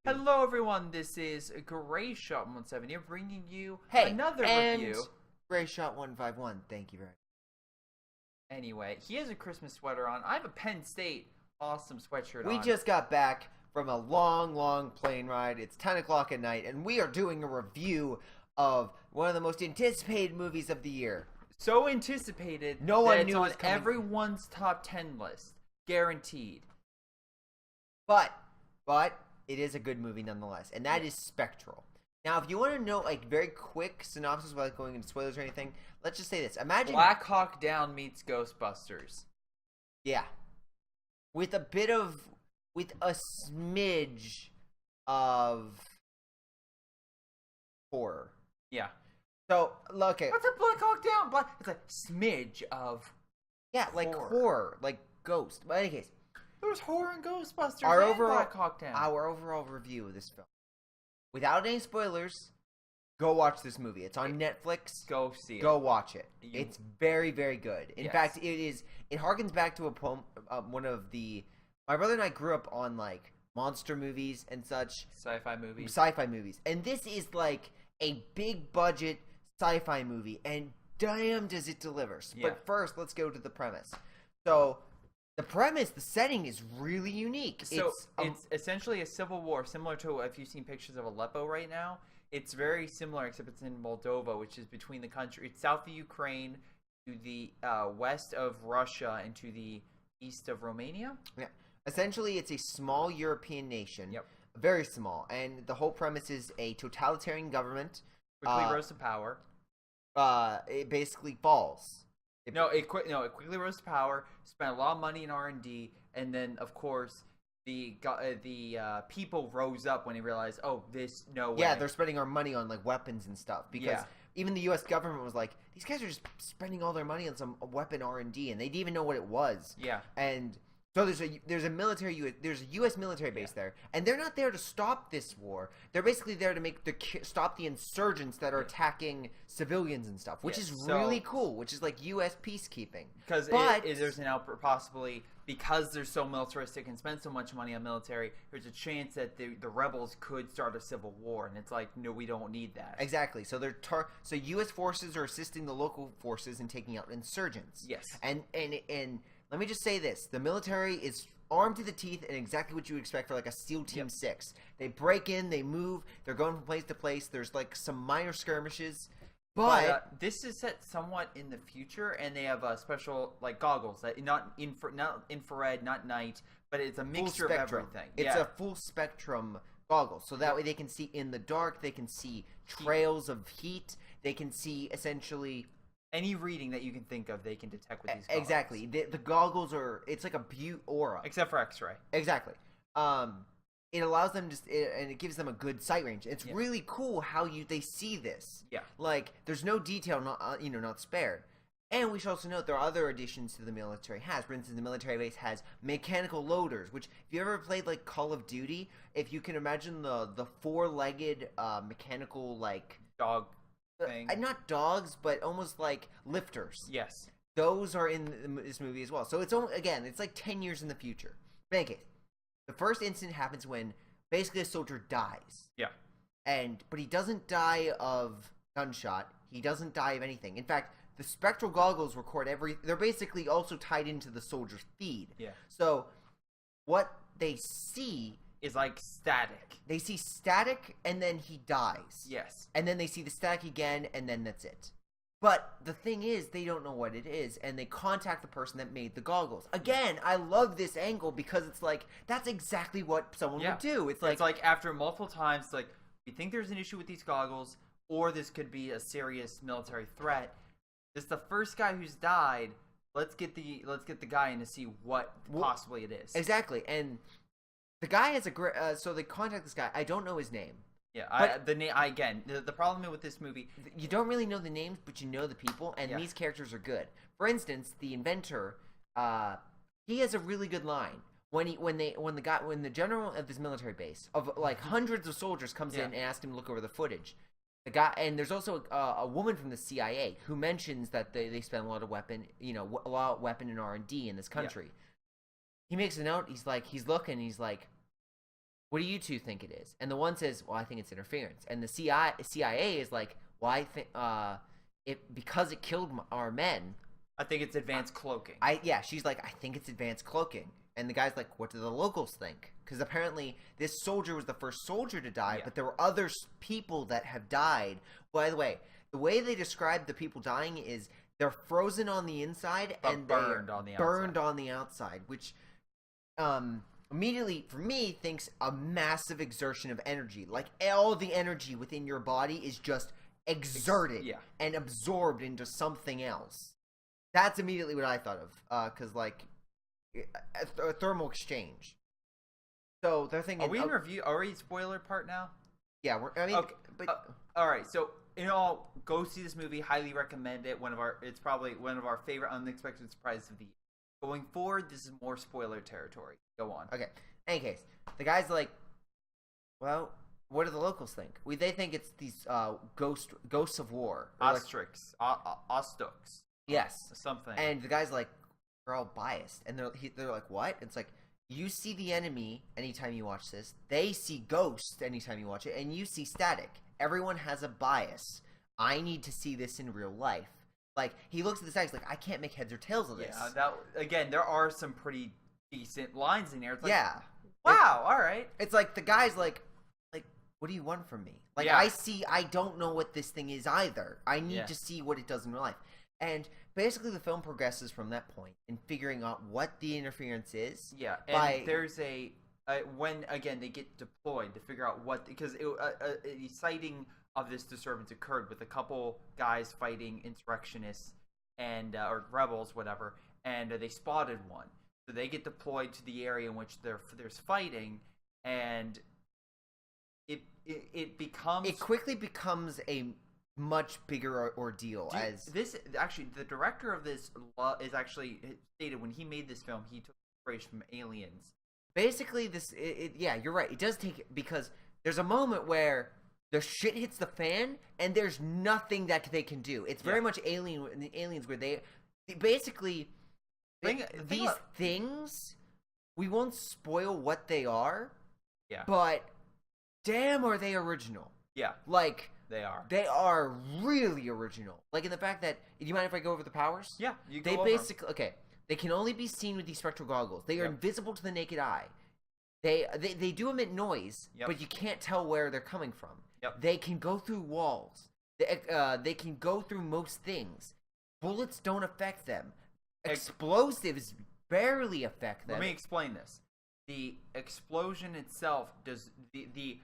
Hello everyone, this is Greyshot 17 here bringing you Hey, another and review. Greyshot 151. Thank you very much. Anyway, he has a Christmas sweater on. I have a Penn State awesome sweatshirt We on. just got back from a long plane ride. It's 10 o'clock at night, and we are doing a review of one of the most anticipated movies of the year. So anticipated No that one it's knew it on was coming. everyone's top 10 list. Guaranteed. But it is a good movie nonetheless, and that is Spectral. Now, if you want to know, like, very quick synopsis without going into spoilers or anything, let's just say this. Imagine... Black Hawk Down meets Ghostbusters. Yeah. With a smidge of horror. Yeah. So, look at... What's a Black Hawk Down? It's a smidge of Yeah, like horror, like Ghost. But in any case, there was horror in Ghostbusters our and overall Black Hawk Down. our overall review of this film, without any spoilers, go watch this movie. It's on Netflix. Go see it. Go watch it. It's very, very good. In Yes. fact, it harkens back to a poem. One of the my brother and I grew up on like monster movies and such, Sci-fi movies. sci-fi movies, and this is like a big budget sci-fi movie, and damn does it deliver. Yeah. But first, let's go to the premise. So, the setting is really unique. So it's essentially a civil war, similar to if you've seen pictures of Aleppo right now. It's very similar, except it's in Moldova, which is between the country. It's south of Ukraine, to the west of Russia, and to the east of Romania. Yeah. Essentially, it's a small European nation. Yep. Very small, and the whole premise is a totalitarian government. Quickly rose to power. It basically falls. It quickly rose to power. Spent a lot of money in R&D, and then of course the people rose up when they realized, oh, this no way. Yeah, they're spending our money on like weapons and stuff because even the U.S. government was like, these guys are just spending all their money on some weapon R&D, and they didn't even know what it was. Yeah. And so there's a U.S. military base there, and they're not there to stop this war. They're basically there to stop the insurgents that are attacking civilians and stuff, which is really cool. Which is like U.S. peacekeeping. Because there's an outbreak, possibly because they're so militaristic and spend so much money on military. There's a chance that the rebels could start a civil war, and it's like, no, we don't need that. Exactly. So so U.S. forces are assisting the local forces in taking out insurgents. Yes. And let me just say this. The military is armed to the teeth and exactly what you would expect for like a SEAL Team 6. They break in, they move, they're going from place to place. There's like some minor skirmishes. But this is set somewhat in the future, and they have special like goggles that not infrared, not night, but it's a mixture of everything. It's a full spectrum goggles, so that way they can see in the dark, they can see trails of heat, they can see essentially any reading that you can think of, they can detect with these goggles. Exactly. The goggles it's like a aura. Except for X-ray. Exactly. It allows them and it gives them a good sight range. It's really cool how they see this. Yeah. Like there's no detail not spared. And we should also note there are other additions to the military has. For instance, the military base has mechanical loaders, which if you ever played like Call of Duty, if you can imagine the four-legged mechanical like dog thing. Not dogs, but almost like lifters. Yes. Those are in this movie as well. So it's it's like 10 years in the future. But in any case, the first incident happens when basically a soldier dies. Yeah. But he doesn't die of gunshot. He doesn't die of anything. In fact, the spectral goggles record they're basically also tied into the soldier's feed. Yeah. So what they see is like static. They see static, and then he dies. Yes. And then they see the static again, and then that's it. But the thing is, they don't know what it is, and they contact the person that made the goggles. Again, I love this angle because it's like, that's exactly what someone would do. It's like after multiple times, it's like, we think there's an issue with these goggles, or this could be a serious military threat. This is the first guy who's died. Let's get the guy in to see what possibly it is. Exactly, and the guy has a great. So they contact this guy. I don't know his name. Yeah, the problem with this movie, you don't really know the names, but you know the people, and these characters are good. For instance, the inventor, he has a really good line when the general of this military base of like hundreds of soldiers comes in and asks him to look over the footage. The guy, and there's also a woman from the CIA who mentions that they spend a lot of weapon and R&D in this country. He makes a note. He's looking. He's like, what do you two think it is? And the one says, well, I think it's interference. And the CIA is like, well, I think because it killed our men. I think it's advanced cloaking. She's like, I think it's advanced cloaking. And the guy's like, what do the locals think? Because apparently this soldier was the first soldier to die, but there were other people that have died. By the way they describe the people dying is they're frozen on the inside and burned on the outside, which immediately for me thinks a massive exertion of energy. Like all the energy within your body is just exerted and absorbed into something else. That's immediately what I thought of, because like a thermal exchange. So they're thinking. Are we in review? Are we spoiler part now? Yeah, okay. All right. So go see this movie. Highly recommend it. It's probably one of our favorite unexpected surprises of the year. Going forward, this is more spoiler territory. Go on. Okay. In any case, the guy's like, well, what do the locals think? They think it's these ghosts of war. Ostrix. Ostux. Yes. Something. And the guy's like, they're all biased. And they're like, what? It's like, you see the enemy anytime you watch this. They see ghosts anytime you watch it. And you see static. Everyone has a bias. I need to see this in real life. Like, he looks at the static, like, I can't make heads or tails of this. Yeah, again, there are some pretty decent lines in there. It's like, yeah. Wow, all right. It's like, the guy's like, what do you want from me? Like, I don't know what this thing is either. I need to see what it does in real life. And basically the film progresses from that point in figuring out what the interference is. Yeah, and there's when, again, they get deployed to figure out what, because a sighting of this disturbance occurred with a couple guys fighting insurrectionists and or rebels, whatever, and they spotted one. So they get deployed to the area in which there's fighting, and it quickly becomes a much bigger ordeal. Actually, the director of this is actually stated when he made this film, he took inspiration from Aliens. Basically, you're right. It does take, because there's a moment where the shit hits the fan and there's nothing that they can do. It's very much Aliens, where they basically these things. We won't spoil what they are. Yeah. But damn, are they original? Yeah. Like. They are. They are really original. Like in the fact that, do you mind if I go over the powers? Yeah, you go They over. basically, okay, they can only be seen with these spectral goggles. They are invisible to the naked eye. They do emit noise, but you can't tell where they're coming from. Yep. They can go through walls. They can go through most things. Bullets don't affect them. Explosives barely affect them. Let me explain this. The explosion itself does the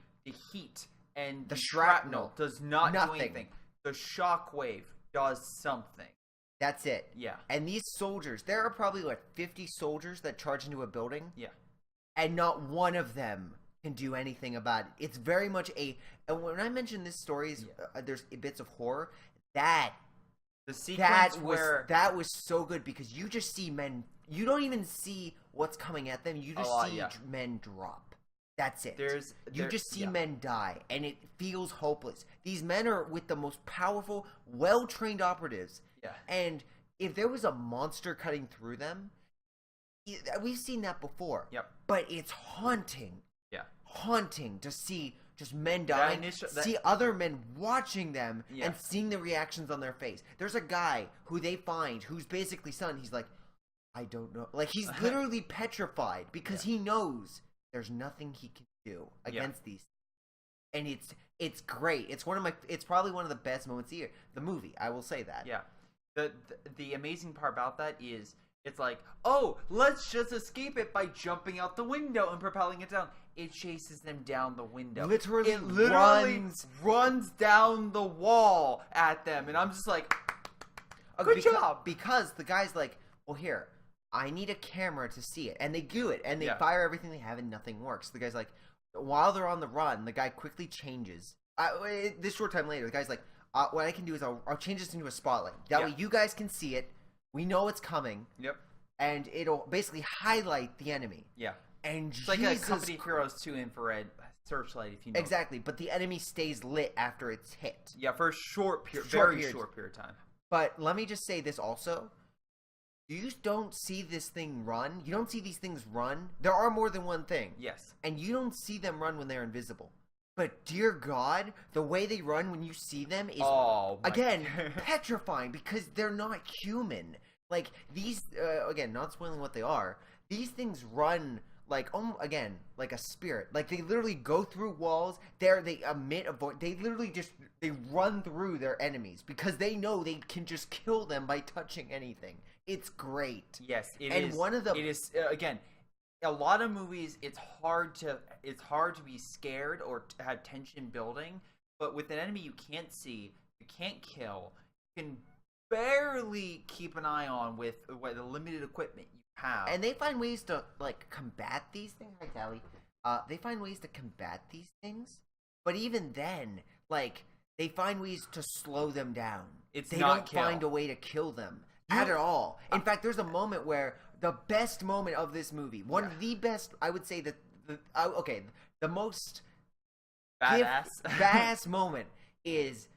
heat and the shrapnel does not do anything. The shockwave does something. That's it. Yeah. And these soldiers, there are probably like 50 soldiers that charge into a building. Yeah. And not one of them can do anything about it. It's very much and when I mention this story, there's bits of horror. That was so good, because you just see men. You don't even see what's coming at them. You just see men drop. That's it. You just see men die, and it feels hopeless. These men are with the most powerful, well-trained operatives. Yeah. And if there was a monster cutting through them, we've seen that before. Yep. But it's haunting. Yeah. Haunting to see just men dying, see other men watching them, and seeing the reactions on their face. There's a guy who they find who's basically stunned. He's like, I don't know. Like, he's literally petrified because he knows there's nothing he can do against these. And it's great. It's probably one of the best moments of the movie. I will say that. Yeah. The amazing part about that is it's like, oh, let's just escape it by jumping out the window and propelling it down. It chases them down the window. It runs down the wall at them, and I'm just like, good job. Because the guy's like, well, here, I need a camera to see it. And they do it, and they fire everything they have, and nothing works. The guy's like, while they're on the run, the guy quickly changes. This short time later, the guy's like, what I can do is I'll change this into a spotlight. That way you guys can see it. We know it's coming. Yep. And it'll basically highlight the enemy. Yeah. And it's like a Company Heroes 2 infrared searchlight, if you know. Exactly, but the enemy stays lit after it's hit. Yeah, for a very short period of time. But let me just say this also. you don't see this thing run. You don't see these things run. There are more than one thing. Yes. And you don't see them run when they're invisible. But dear God, the way they run when you see them is, again, petrifying because they're not human. Like, these, again, not spoiling what they are, these things run like, again, like a spirit. Like, they literally go through walls. They emit a voice. They literally just, they run through their enemies because they know they can just kill them by touching anything. It's great. Yes, it is. And one of the... It is, again... A lot of movies, it's hard to be scared or to have tension building, but with an enemy you can't see, you can't kill, you can barely keep an eye on with the limited equipment you have. And they find ways to like combat these things. Hi, Callie. They find ways to combat these things, but even then, like they find ways to slow them down. They don't find a way to kill them at all. In fact, there's a moment where. The best moment of this movie, one of the best, I would say the most badass moment is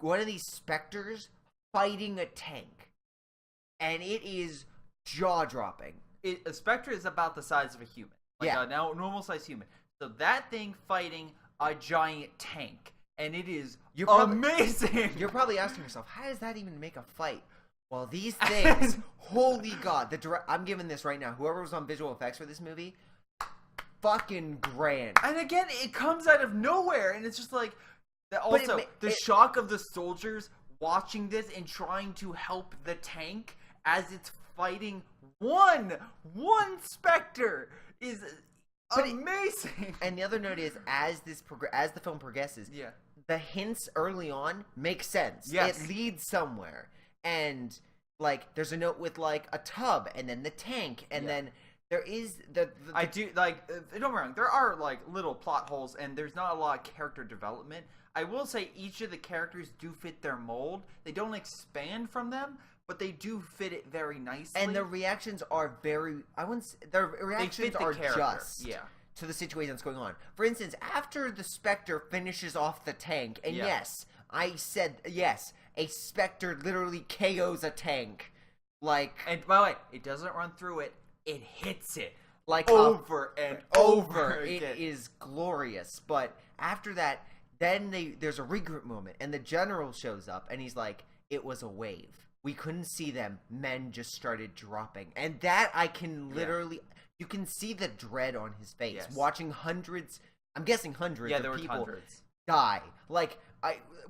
one of these specters fighting a tank, and it is jaw-dropping. A specter is about the size of a human, a normal-sized human. So that thing fighting a giant tank, and it is amazing. You're probably asking yourself, how does that even make a fight? Well, these things, holy God, I'm giving this right now. Whoever was on visual effects for this movie, fucking grand. And again, it comes out of nowhere, and it's just like, the shock of the soldiers watching this and trying to help the tank as it's fighting one Spectre is amazing. And the other note is, as the film progresses, the hints early on make sense. Yes. It leads somewhere. And, like, there's a note with, like, a tub, and then the tank, and then there is I do, like, don't get me wrong, there are, like, little plot holes, and there's not a lot of character development. I will say each of the characters do fit their mold. They don't expand from them, but they do fit it very nicely. And their reactions are very, their reactions are just to the situation that's going on. For instance, after the Spectre finishes off the tank, and yes, I said, yes, a Spectre literally KOs a tank. Like, and by the way, it doesn't run through it, it hits it. Like over and over again. It is glorious. But after that, then there's a regroup moment, and the general shows up, and he's like, it was a wave. We couldn't see them. Men just started dropping. And that I can literally... You can see the dread on his face. Watching hundreds... I'm guessing hundreds of people die. Like...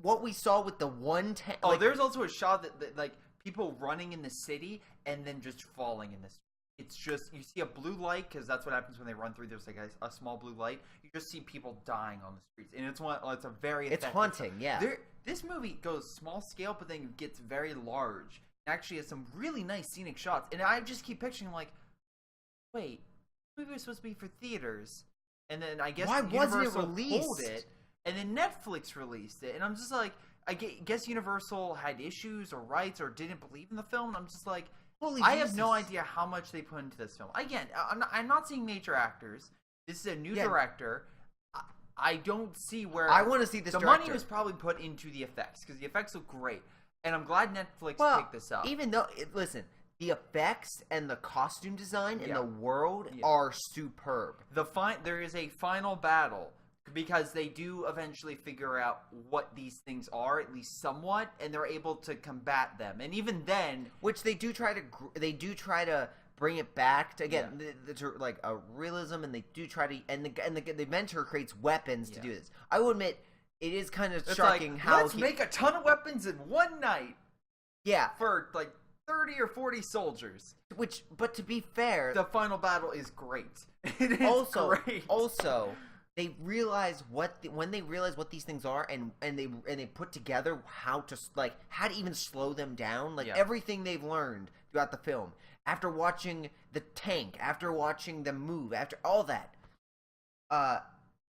what we saw with the one tank... Oh, there's also a shot that, like, people running in the city and then just falling in the street. It's just, you see a blue light, because that's what happens when they run through. There's, like, a small blue light. You just see people dying on the streets. And it's a very effective... It's haunting, yeah. This movie goes small scale, but then gets very large. It actually has some really nice scenic shots. And I just keep picturing, like, wait, this movie was supposed to be for theaters. And then I guess Universal pulled it. And then Netflix released it, and I'm just like, I guess Universal had issues or rights or didn't believe in the film. And I'm just like, I have no idea how much they put into this film. Again, I'm not seeing major actors. This is a new director. I don't see where I want to see this. The money was probably put into the effects because the effects look great, and I'm glad Netflix picked this up. Even though, listen, the effects and the costume design and the world are superb. There is a final battle. Because they do eventually figure out what these things are, at least somewhat, and they're able to combat them. And even then, which they do try to bring it back to again, like a realism, and they do try to, and the mentor creates weapons to do this. I will admit, it is kind of shocking how let's make a ton of weapons in one night. Yeah, for like 30 or 40 soldiers. But to be fair, the final battle is great. It is great. Also. They realize when they realize what these things are, and they put together how to even slow them down, everything they've learned throughout the film. After watching the tank, after watching them move, after all that,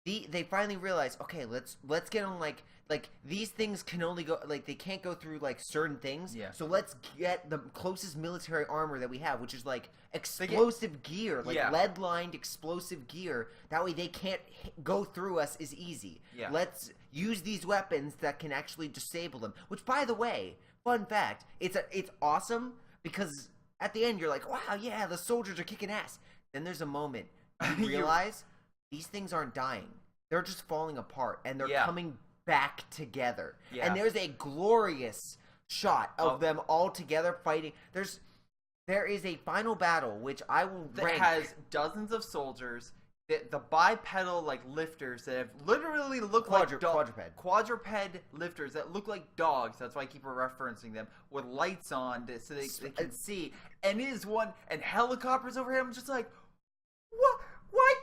they finally realize, okay, let's get on like these things can only go they can't go through certain things. Yeah. So let's get the closest military armor that we have, which is explosive gear, lead-lined explosive gear. That way they can't go through us as easy. Yeah. Let's use these weapons that can actually disable them. Which, by the way, fun fact, it's awesome because at the end you're like, wow, yeah, the soldiers are kicking ass. Then there's a moment you realize these things aren't dying. They're just falling apart, and they're coming back together. Yeah. And there's a glorious shot of them all together fighting. There is a final battle, which I will rank. It has dozens of soldiers. The bipedal lifters that have literally looked quadruped lifters that look like dogs. That's why I keep referencing them with lights on so they can see. And it is one and helicopters over him. I'm just like, what? Why?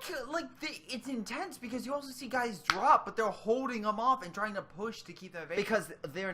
It's intense because you also see guys drop, but they're holding them off and trying to push to keep them evasive. Because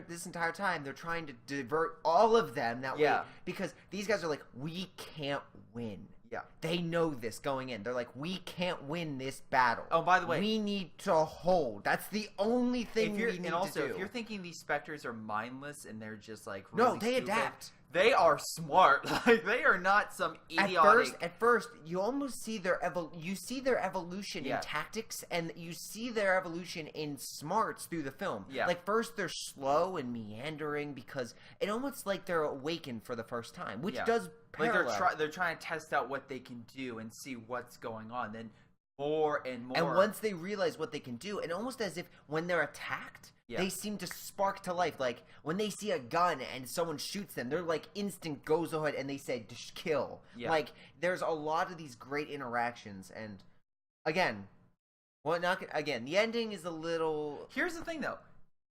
this entire time they're trying to divert all of them that way. Because these guys are like, we can't win. Yeah. They know this going in. They're like, we can't win this battle. Oh, by the way, we need to hold. That's the only thing we need to do. If you're thinking these specters are mindless and they're just really no, they stupid, adapt. They are smart. They are not some idiotic. At first, you almost see their evolution in tactics, and you see their evolution in smarts through the film. Yeah. First they're slow and meandering because it almost like they're awakened for the first time, which does parallel. They're trying to test out what they can do and see what's going on. Then more and more. And once they realize what they can do, and almost as if when they're attacked, they seem to spark to life. Like when they see a gun and someone shoots them, their instinct goes ahead and they say, just kill. Yeah. There's a lot of these great interactions, and again, the ending is a little. Here's the thing though,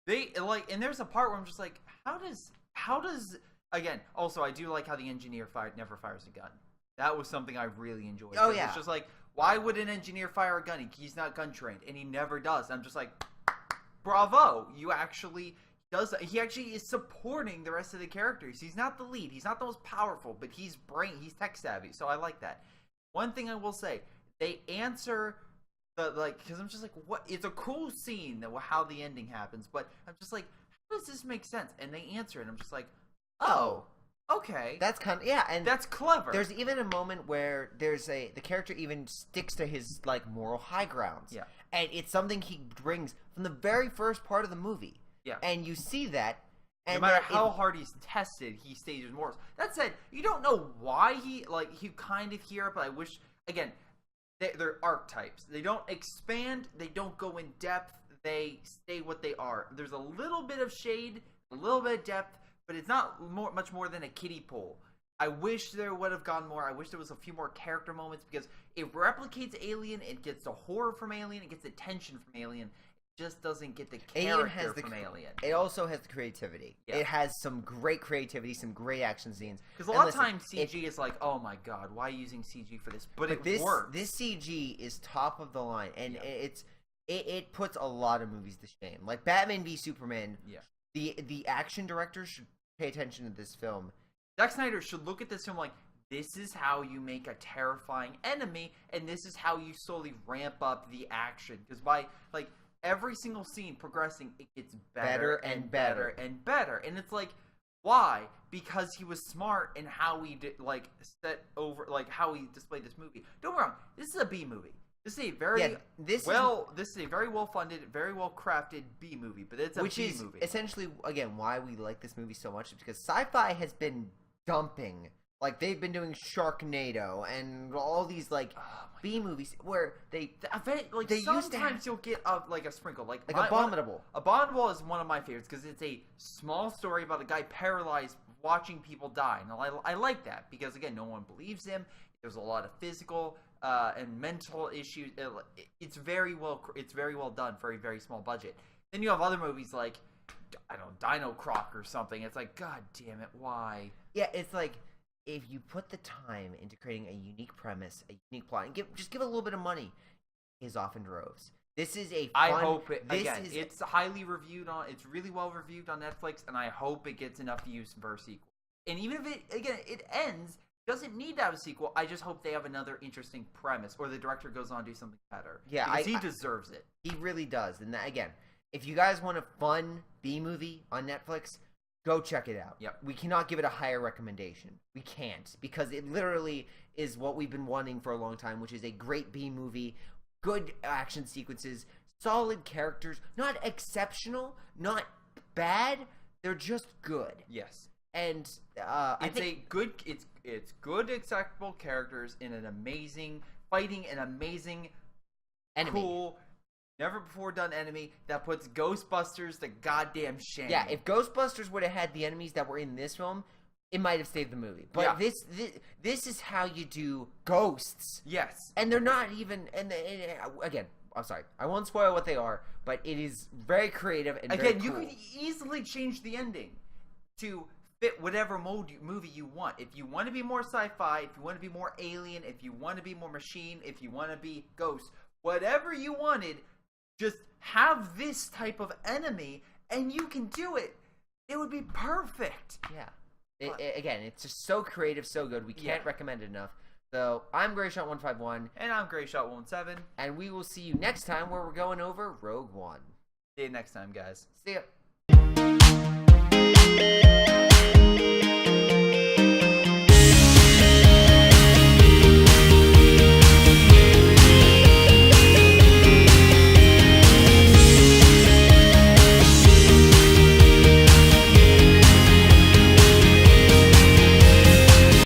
and there's a part where I'm just like, how does again? Also, I do like how the engineer never fires a gun. That was something I really enjoyed. Oh yeah, it's just like, why would an engineer fire a gun? He's not gun trained, and he never does. I'm just like, bravo! You actually does. He actually is supporting the rest of the characters. He's not the lead. He's not the most powerful, but he's tech savvy. So I like that. One thing I will say, they answer because I'm just like, what? It's a cool scene how the ending happens, but I'm just like, how does this make sense? And they answer it. And I'm just like, oh. Okay. That's and that's clever. There's even a moment where the character even sticks to his moral high grounds. Yeah. And it's something he brings from the very first part of the movie. Yeah. And you see that. And no matter how hard he's tested, he stays his morals. That said, you don't know why you kind of hear it, but I wish, again, they're archetypes. They don't expand, they don't go in depth, they stay what they are. There's a little bit of shade, a little bit of depth, but it's not much more than a kiddie pool. I wish there would have gone more. I wish there was a few more character moments because it replicates Alien. It gets the horror from Alien. It gets the tension from Alien. It just doesn't get the character from Alien. It also has the creativity. Yeah. It has some great creativity, some great action scenes. Because a lot of times CG is like, oh my god, why are you using CG for this? But it works. This CG is top of the line, and it puts a lot of movies to shame. Like Batman v Superman. Yeah. The action directors should pay attention to this film. Zack Snyder should look at this film like, this is how you make a terrifying enemy, and this is how you slowly ramp up the action. Because by every single scene progressing, it gets better and better and better. And it's like, why? Because he was smart in how he did how he displayed this movie. Don't get me wrong, this is a B movie. This is a very this is a very well funded, very well crafted B movie, but it's a B movie. Essentially, again, why we like this movie so much is because sci-fi has been dumping. They've been doing Sharknado and all these B movies where they sometimes you'll get a sprinkle like Abominable. Abominable is one of my favorites because it's a small story about a guy paralyzed watching people die. Now I like that because again, no one believes him. There's a lot of physical and mental issues. It's very well done for a very small budget. Then you have other movies like, I don't know, Dino Croc or something. It's like, god damn it, why? Yeah, it's like, if you put the time into creating a unique premise, a unique plot, and just give a little bit of money, is off in droves. This is a fun... I hope it... Again, it's highly reviewed on... It's really well reviewed on Netflix, and I hope it gets enough views for a sequel. And even if it ends... doesn't need to have a sequel. I just hope they have another interesting premise, or the director goes on to do something better. Yeah, because he deserves it. He really does. And again, if you guys want a fun B movie on Netflix, go check it out. Yep. We cannot give it a higher recommendation. We can't, because it literally is what we've been wanting for a long time, which is a great B movie, good action sequences, solid characters, not exceptional, not bad. They're just good. Yes. And it's good, acceptable characters in an amazing fighting, an amazing, enemy. cool, never before done enemy that puts Ghostbusters to goddamn shame. Yeah, if Ghostbusters would have had the enemies that were in this film, it might have saved the movie. But this is how you do ghosts. Yes, and they're not even. And again, I'm sorry, I won't spoil what they are, but it is very creative and very cool. You can easily change the ending to fit whatever movie you want. If you want to be more sci-fi, if you want to be more alien, if you want to be more machine, if you want to be ghost, whatever you wanted, just have this type of enemy, and you can do it. It would be perfect. Yeah. Again, it's just so creative, so good. We can't recommend it enough. So, I'm Greyshot151. And I'm Greyshot17. And we will see you next time where we're going over Rogue One. See you next time, guys. See ya.